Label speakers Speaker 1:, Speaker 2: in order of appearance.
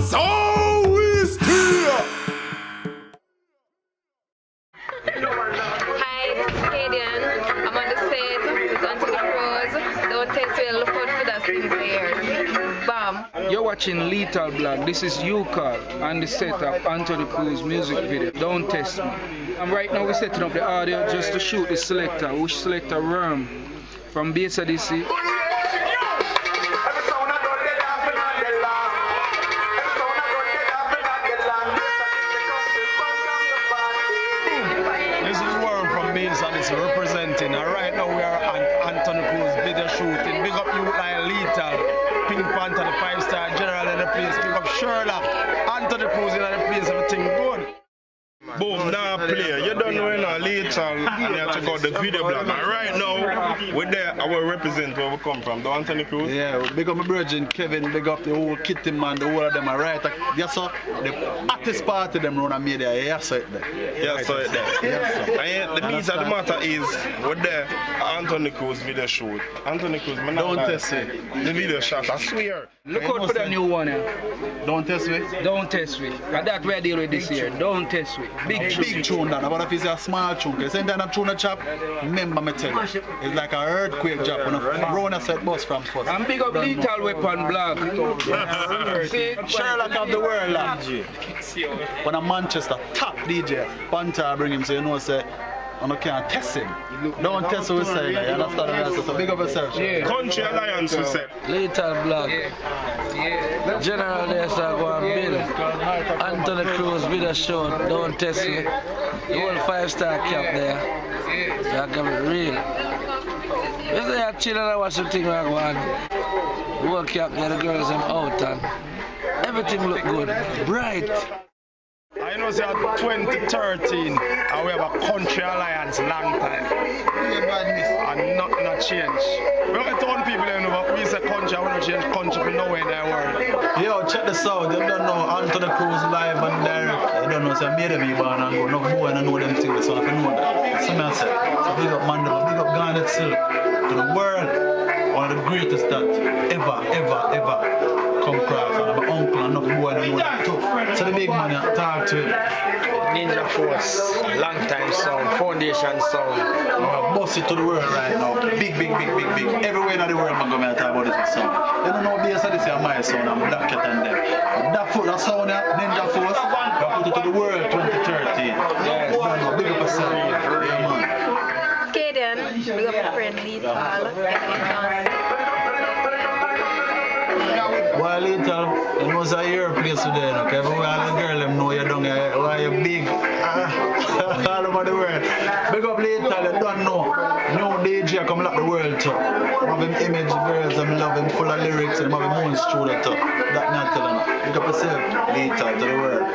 Speaker 1: So is here.
Speaker 2: Hi, this is Kadian. I'm on the set with Anthony Cruz. Don't text me, look out for that thing there. Bam.
Speaker 3: You're watching Lethal Blog. This is Yukal on the set of Anthony Cruz music video. Don't test me. And right now we're setting up the audio just to shoot the selector, which selector Worm from Base DC.
Speaker 4: And it's representing, and right now we are on Anthony Cruz Video Shoot. Big up you like Lethal, Pink Panther, the 5-star general in the place. Big up Sherlock, Anthony Cruz in the place, everything good.
Speaker 5: Boom, now play. You don't know now, Lethal, and you have to go to the video blog. And right now, we're there, I will represent where we come from, the Anthony Cruz.
Speaker 4: Yeah, big up my virgin Kevin, big up the whole Kitty man, the whole of them are right. Yes sir, the hottest part of them run a media, yes sir.
Speaker 5: Yes sir, yes, sir. And the meat of the matter is, we're there, Anthony Cruz Video Shoot. Anthony Cruz, man,
Speaker 4: don't test it.
Speaker 5: The video shot, I swear.
Speaker 3: Look out for the new one here.
Speaker 4: Don't test me?
Speaker 3: Don't test me. And that's where I deal with this year. Don't test me.
Speaker 4: Big tune that, but if it's a small tune, because anytime I'm tune a chop, remember me tell you, it's like an earthquake job when a Rona set bus from first.
Speaker 3: And big up Lethal Weapon Blog.
Speaker 4: See, Sherlock of the world, lad. When a Manchester top DJ, Panther bring him, so you know, say, I can't test him. Don't test what we say, you understand what I say? So big up yourself.
Speaker 3: Yeah.
Speaker 5: Country Alliance, we say.
Speaker 6: Lethal Blog. General there start going Bill. Anthony Cruz Video Shoot. Don't test me. The whole 5-star cap there. Y'all got it real. You say you're chilling and watch the thing like one. The whole cap there, the girls them out and everything look good. Bright.
Speaker 4: I know it's 2013 and we have a country alliance long time. And nothing not change. We don't tell people you know, but we say country, I want to change country for nowhere in the world. Yo, check this out. You don't know Anthony Cruz live and direct. You don't know, so I made a be born and go. No boy and I know them things, so I know that. So I say, so big up Mandela, big up Ghana itself. To the world, one of the greatest that ever come across. And my uncle and enough boy and I know that too. So the big man, talk to him.
Speaker 6: Ninja Force, long time sound, foundation sound.
Speaker 4: I'm gonna bust it to the world right now. Big. Everywhere in the world I'm gonna talk about this sound. You don't know this is my sound, I'm blacker than them. That sound, Ninja Force, I put it to the world 2013. Yes, big up yourself. Yeah, man.
Speaker 2: Kadian, big up your friend Lethal.
Speaker 4: Well, Lethal, you know it's a your place today, okay? Everywhere all the girls them know you're down here, why you're big. All over the world. Big up Lethal, you don't know. New DJ come lock the world too. Have him image girls, them love him full of lyrics, and have him own studio too. That not telling you. Big up yourself, Lethal to the world.